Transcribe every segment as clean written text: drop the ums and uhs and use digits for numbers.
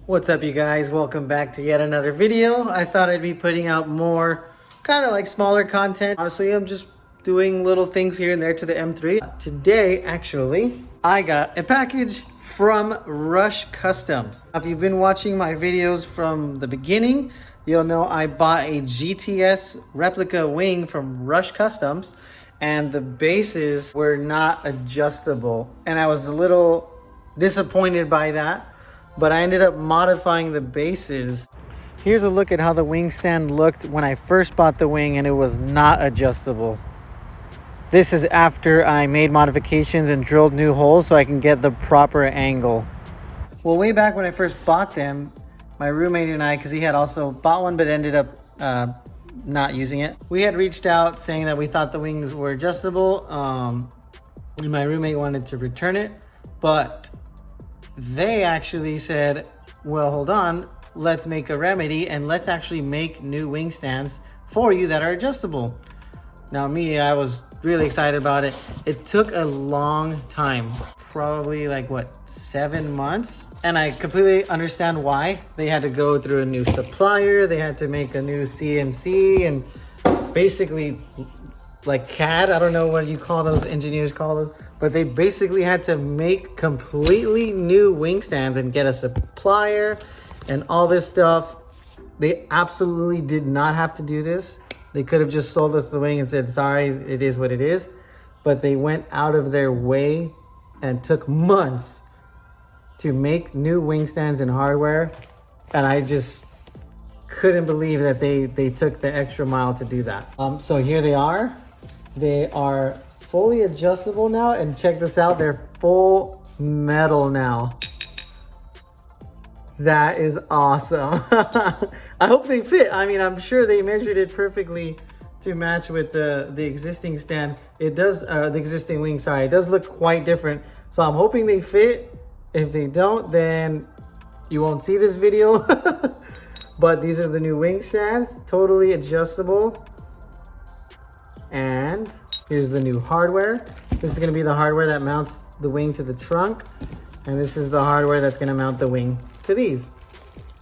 What's up, you guys? Welcome back to yet another video. I thought I'd be putting out more kind of like smaller content. Honestly, I'm just doing little things here and there to the M3. Today, actually, I got a package from Rush Customs. If you've been watching my videos from the beginning, you'll know I bought a GTS replica wing from Rush Customs, and the bases were not adjustable. And I was a little disappointed by that, but I ended up modifying the bases. Here's a look at how the wing stand looked when I first bought the wing and it was not adjustable. This is after I made modifications and drilled new holes so I can get the proper angle. Well, way back when I first bought them, my roommate and I, because he had also bought one but ended up not using it, we had reached out saying that we thought the wings were adjustable, and my roommate wanted to return it, but they actually said, well, hold on, let's make a remedy and let's actually make new wing stands for you that are adjustable. Now me, I was really excited about it. It took a long time, probably like 7 months. And I completely understand why. They had to go through a new supplier. They had to make a new CNC and basically like CAD. I don't know what you call those, engineers call those, but they basically had to make completely new wing stands and get a supplier and all this stuff. They absolutely did not have to do this. They could have just sold us the wing and said, sorry, it is what it is. But they went out of their way and took months to make new wing stands and hardware. And I just couldn't believe that they took the extra mile to do that. So here they are. They are fully adjustable now, and check this out, they're full metal now. That is awesome. I hope they fit. I mean, I'm sure they measured it perfectly to match with the existing stand. It does, the existing wing, sorry, it does look quite different. So I'm hoping they fit. If they don't, then you won't see this video. But these are the new wing stands, totally adjustable. And here's the new hardware. This is gonna be the hardware that mounts the wing to the trunk. And this is the hardware that's gonna mount the wing to these.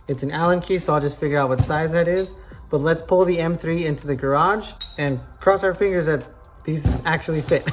It's an Allen key, so I'll just figure out what size that is. But let's pull the M3 into the garage and cross our fingers that these actually fit.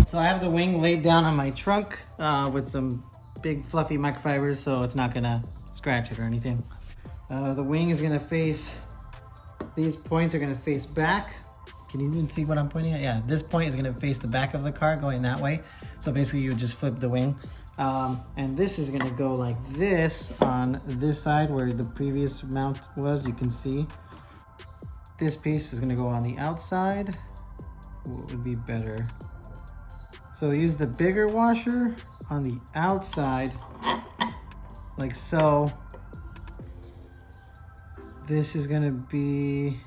So I have the wing laid down on my trunk with some big fluffy microfibers, so it's not gonna scratch it or anything. The wing is gonna face, these points are gonna face back. Can you even see what I'm pointing at? Yeah, this point is gonna face the back of the car going that way. So basically you would just flip the wing. And this is gonna go like this on this side where the previous mount was, you can see. This piece is gonna go on the outside. What would be better? So use the bigger washer on the outside, like so. This is gonna be,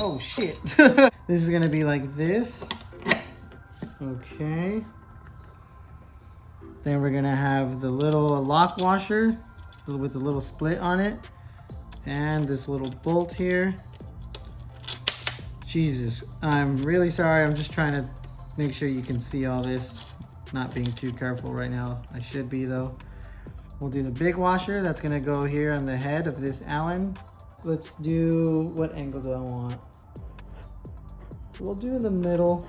oh shit. This is gonna be like this, okay. Then we're gonna have the little lock washer with the little split on it, and this little bolt here. Jesus, I'm really sorry, I'm just trying to make sure you can see all this. Not being too careful right now. I should be though. We'll do the big washer. That's gonna go here on the head of this Allen. Let's do, what angle do I want? We'll do in the middle.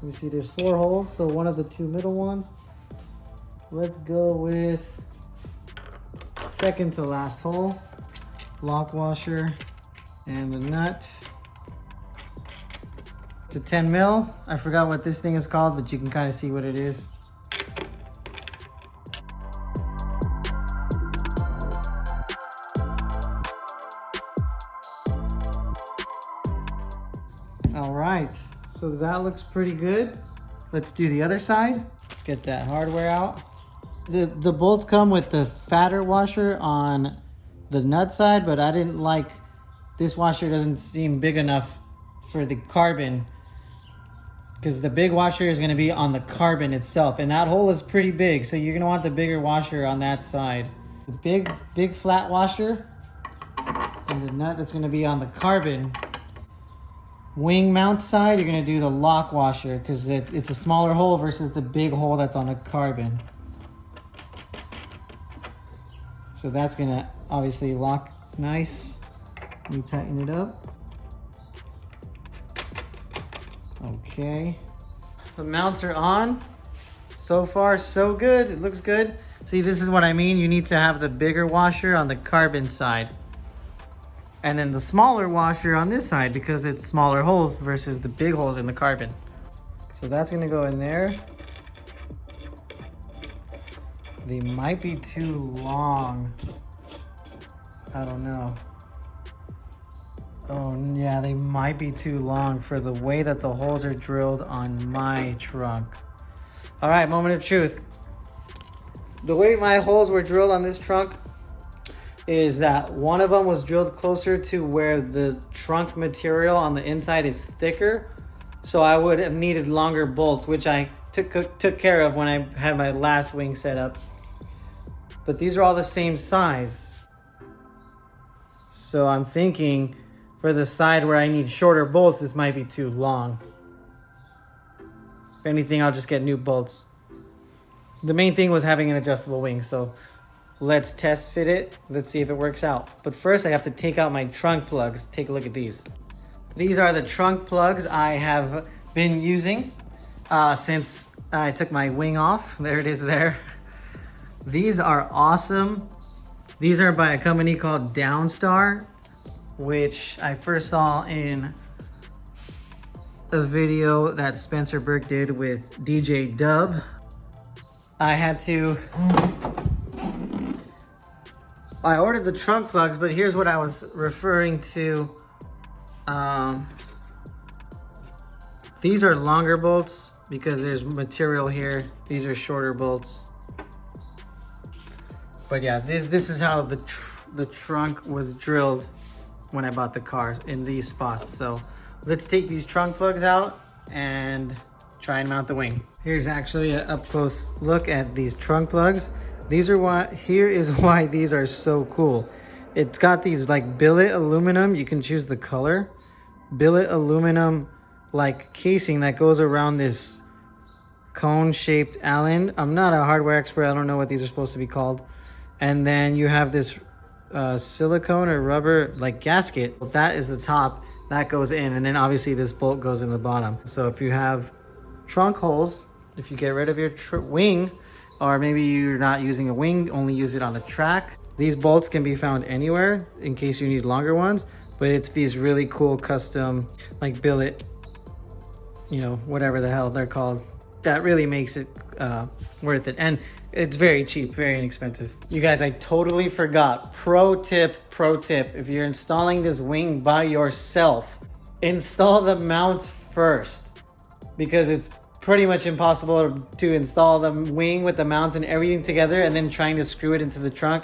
You see there's 4 holes, so one of the 2 middle ones. Let's go with second to last hole. Lock washer And the nut. It's a 10 mil. I forgot what this thing is called, but you can kind of see what it is. All right, so that looks pretty good. Let's do the other side. Let's get that hardware out. The bolts come with the fatter washer on the nut side, but I didn't like, this washer doesn't seem big enough for the carbon, because the big washer is gonna be on the carbon itself, and that hole is pretty big, so you're gonna want the bigger washer on that side. The big flat washer, and the nut that's gonna be on the carbon. Wing mount side, you're gonna do the lock washer, because it's a smaller hole versus the big hole that's on the carbon. So that's gonna obviously lock nice. You tighten it up. Okay. The mounts are on. So far, so good. It looks good. See, this is what I mean. You need to have the bigger washer on the carbon side. And then the smaller washer on this side, because it's smaller holes versus the big holes in the carbon. So that's gonna go in there. They might be too long. I don't know. Oh yeah, they might be too long for the way that the holes are drilled on my trunk. All right, moment of truth. The way my holes were drilled on this trunk is that one of them was drilled closer to where the trunk material on the inside is thicker. So I would have needed longer bolts, which I took care of when I had my last wing set up. But these are all the same size. So I'm thinking for the side where I need shorter bolts, this might be too long. If anything, I'll just get new bolts. The main thing was having an adjustable wing, so let's test fit it. Let's see if it works out. But first I have to take out my trunk plugs. Take a look at these. These are the trunk plugs I have been using since I took my wing off. There it is there. These are awesome. These are by a company called Downstar, which I first saw in a video that Spencer Burke did with DJ Dub. I ordered the trunk plugs, but here's what I was referring to. These are longer bolts because there's material here. These are shorter bolts. But yeah, this is how the trunk was drilled when I bought the car, in these spots. So let's take these trunk plugs out and try and mount the wing. Here's actually an up close look at these trunk plugs. Here is why these are so cool. It's got these like billet aluminum, you can choose the color. Billet aluminum like casing that goes around this cone shaped Allen. I'm not a hardware expert, I don't know what these are supposed to be called. And then you have this silicone or rubber like gasket. That is the top, that goes in, and then obviously this bolt goes in the bottom. So if you have trunk holes, if you get rid of your wing, or maybe you're not using a wing, only use it on the track, these bolts can be found anywhere in case you need longer ones. But it's these really cool custom like billet, you know, whatever the hell they're called, that really makes it worth it. And it's very cheap, very inexpensive. You guys, I totally forgot. Pro tip, if you're installing this wing by yourself, install the mounts first, because it's pretty much impossible to install the wing with the mounts and everything together and then trying to screw it into the trunk.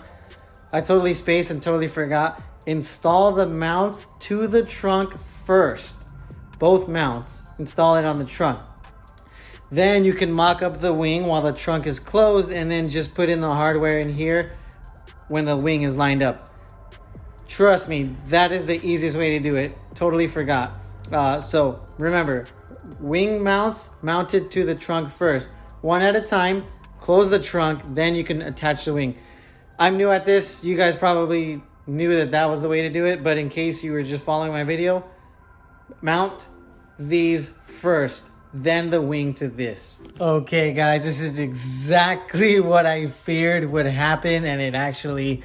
I totally spaced and totally forgot. Install the mounts to the trunk first. Both mounts, install it on the trunk. Then you can mock up the wing while the trunk is closed, and then just put in the hardware in here when the wing is lined up. Trust me, that is the easiest way to do it. Totally forgot. So remember, wing mounts mounted to the trunk first. One at a time, close the trunk, then you can attach the wing. I'm new at this. You guys probably knew that that was the way to do it, but in case you were just following my video, mount these first, then the wing to this. Okay guys, this is exactly what I feared would happen, and it actually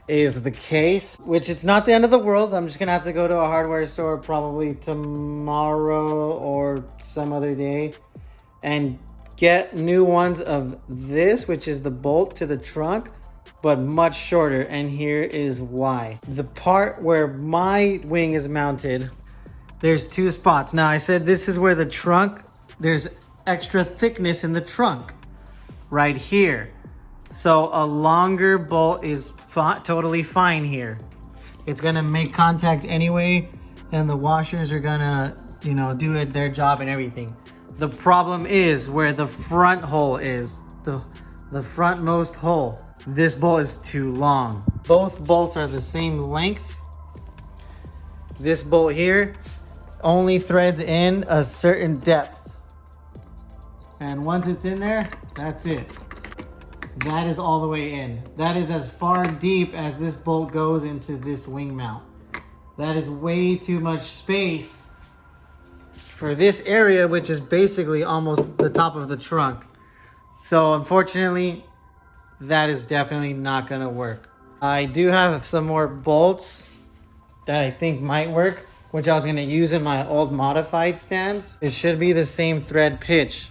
is the case, which it's not the end of the world. I'm just gonna have to go to a hardware store probably tomorrow or some other day and get new ones of this, which is the bolt to the trunk, but much shorter. And here is why. The part where my wing is mounted, there's two spots. Now I said this is where the trunk, there's extra thickness in the trunk right here. So a longer bolt is totally fine here. It's gonna make contact anyway, and the washers are gonna, you know, do their job and everything. The problem is where the front hole is, the frontmost hole. This bolt is too long. Both bolts are the same length. This bolt here only threads in a certain depth. And once it's in there, that's it. That is all the way in. That is as far deep as this bolt goes into this wing mount. That is way too much space for this area, which is basically almost the top of the trunk. So unfortunately, that is definitely not gonna work. I do have some more bolts that I think might work, which I was gonna use in my old modified stands. It should be the same thread pitch.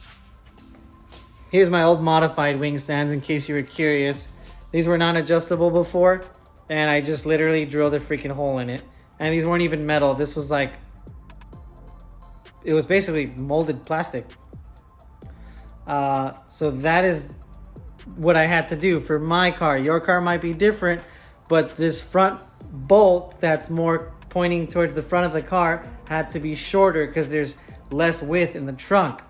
Here's my old modified wing stands in case you were curious. These were non-adjustable before, and I just literally drilled a freaking hole in it. And these weren't even metal. This was like, it was basically molded plastic. So that is what I had to do for my car. Your car might be different, but this front bolt that's more pointing towards the front of the car had to be shorter because there's less width in the trunk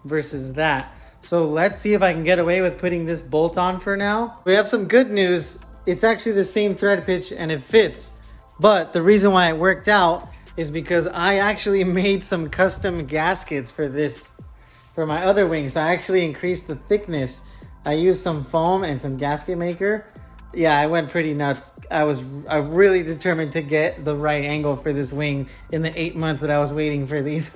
versus that. So let's see if I can get away with putting this bolt on for now. We have some good news. It's actually the same thread pitch and it fits. But the reason why it worked out is because I actually made some custom gaskets for this, for my other wings. So I actually increased the thickness. I used some foam and some gasket maker. Yeah, I went pretty nuts. I really determined to get the right angle for this wing in the 8 months that I was waiting for these.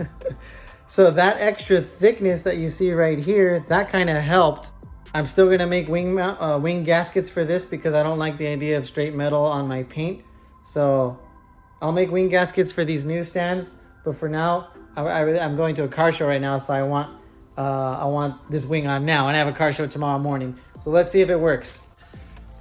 So that extra thickness that you see right here, that kind of helped. I'm still gonna make wing gaskets for this because I don't like the idea of straight metal on my paint. So I'll make wing gaskets for these new stands. But for now, I'm going to a car show right now, so I want this wing on now, and I have a car show tomorrow morning. So let's see if it works.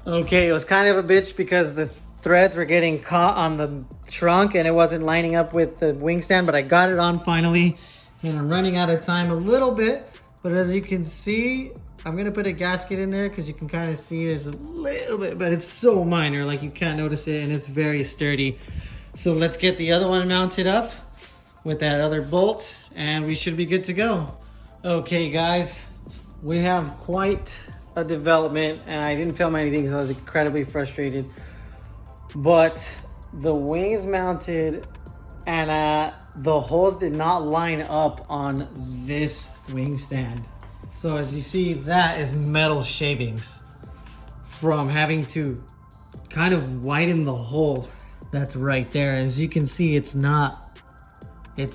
Okay, it was kind of a bitch because the threads were getting caught on the trunk and it wasn't lining up with the wing stand, but I got it on finally. And I'm running out of time a little bit, but as you can see, I'm gonna put a gasket in there because you can kind of see there's a little bit, but it's so minor, like you can't notice it, and it's very sturdy. So let's get the other one mounted up with that other bolt and we should be good to go. Okay guys, we have quite a development and I didn't film anything because I was incredibly frustrated. But the wing is mounted and the holes did not line up on this wing stand. So as you see, that is metal shavings from having to kind of widen the hole that's right there. As you can see, it's not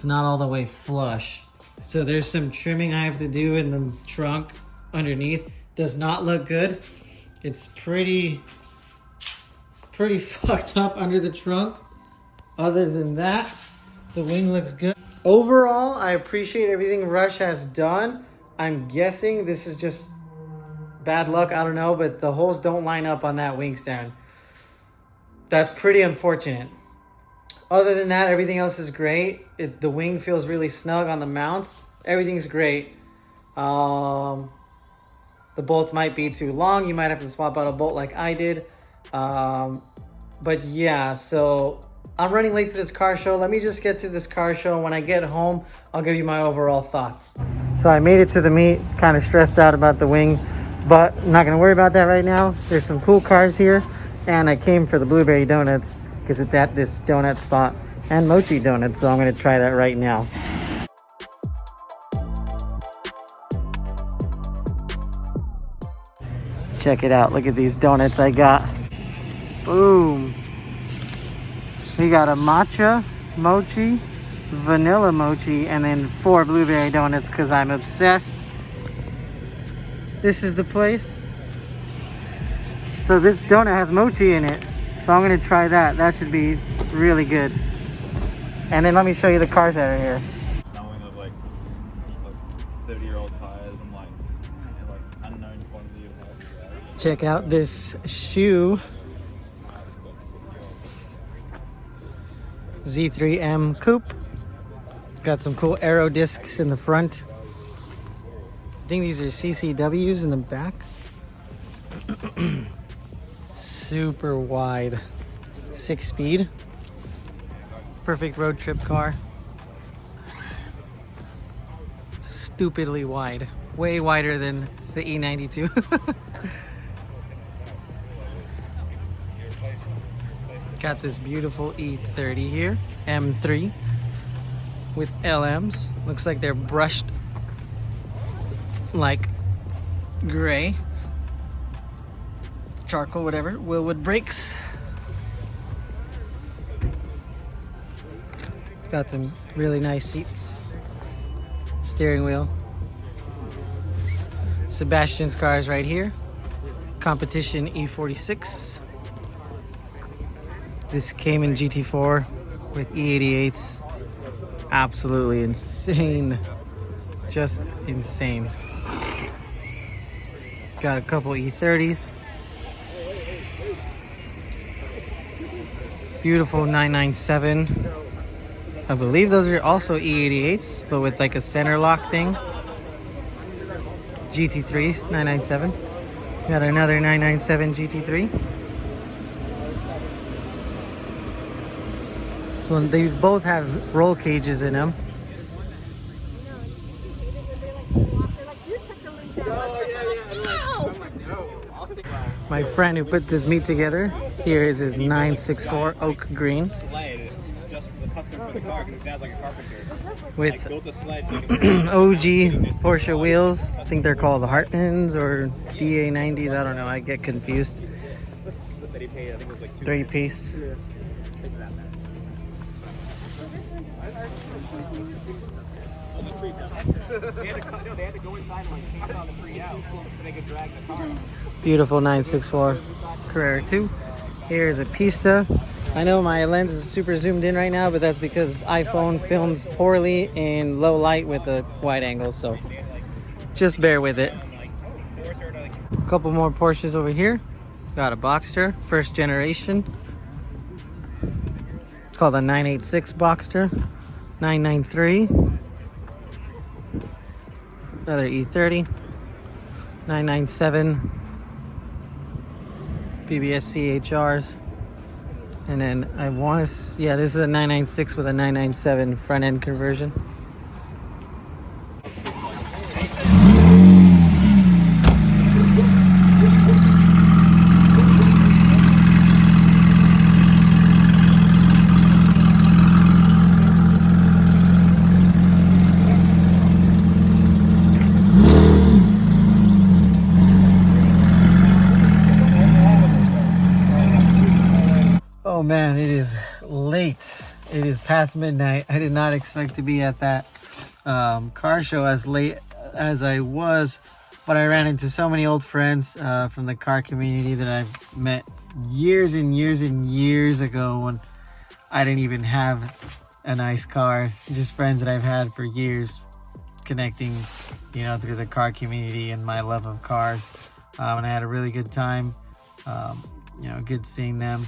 all the way flush. So there's some trimming I have to do in the trunk underneath. Does not look good. It's pretty fucked up under the trunk. Other than that, the wing looks good. Overall, I appreciate everything Rush has done. I'm guessing this is just bad luck, I don't know, but the holes don't line up on that wing stand. That's pretty unfortunate. Other than that, everything else is great. The wing feels really snug on the mounts. Everything's great. The bolts might be too long. You might have to swap out a bolt like I did. But yeah, so I'm running late to this car show. Let me just get to this car show. When I get home, I'll give you my overall thoughts. So I made it to the meet, kind of stressed out about the wing, but I'm not gonna worry about that right now. There's some cool cars here, and I came for the blueberry donuts because it's at this donut spot, and mochi donuts, so I'm gonna try that right now. Check it out, look at these donuts I got. Boom. We got a matcha mochi, vanilla mochi, and then 4 blueberry donuts because I'm obsessed. This is the place. So this donut has mochi in it. So I'm gonna try that. That should be really good. And then let me show you the cars that are here. Knowing of like 30-year-old tires and like unknown quantity of houses. Check out this shoe. Z3M Coupe. Got some cool aero discs in the front. I think these are CCWs in the back. Super wide. 6-speed. Perfect road trip car. Stupidly wide. Way wider than the E92. Got this beautiful E30 here. M3 with LMs. Looks like they're brushed like gray. Charcoal, whatever. Willwood brakes. Got some really nice seats. Steering wheel. Sebastian's car is right here. Competition E46. This came in GT4 with E88s. Absolutely insane. Just insane. Got a couple E30s. Beautiful 997. I believe those are also E88s, but with like a center lock thing. GT3 997. Got another 997 GT3. This one, they both have roll cages in them. My friend who put this meat together, here is his 964 Oak Green. With OG Porsche wheels. I think they're called the Hartmans or DA90s. I don't know. I get confused. 3-piece. Beautiful 964 Carrera 2. Here's a Pista. I know my lens is super zoomed in right now, but that's because iPhone films poorly in low light with a wide angle, so just bear with it. A couple more Porsches over here. Got a Boxster, first generation. It's called a 986 Boxster. 993. Another E30. 997 BBS CHRs. And then I want to, yeah, this is a 996 with a 997 front end conversion. Oh man, it is late. It is past midnight. I did not expect to be at that car show as late as I was, but I ran into so many old friends from the car community that I've met years and years and years ago when I didn't even have a nice car. Just friends that I've had for years, connecting, you know, through the car community and my love of cars. And I had a really good time. You know, good seeing them.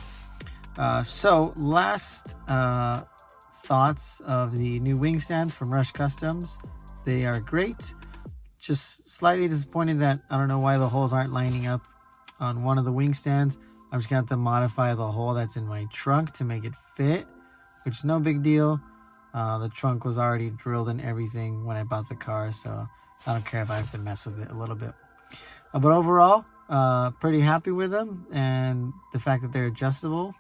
So last thoughts of the new wing stands from Rush Customs. They are great. Just slightly disappointed that I don't know why the holes aren't lining up on one of the wing stands. I'm just gonna have to modify the hole that's in my trunk to make it fit, which is no big deal. The trunk was already drilled and everything when I bought the car, so I don't care if I have to mess with it a little bit. But overall, pretty happy with them and the fact that they're adjustable.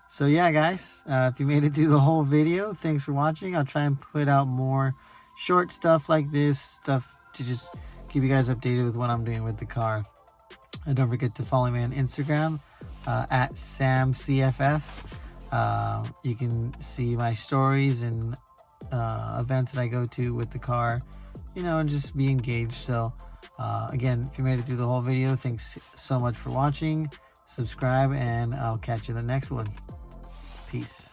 So yeah, guys, if you made it through the whole video, thanks for watching. I'll try and put out more short stuff like this, stuff to just keep you guys updated with what I'm doing with the car. And don't forget to follow me on Instagram at SamCFF. You can see my stories and events that I go to with the car, you know, and just be engaged. So again, if you made it through the whole video, thanks so much for watching. subscribe, and I'll catch you in the next one. Peace.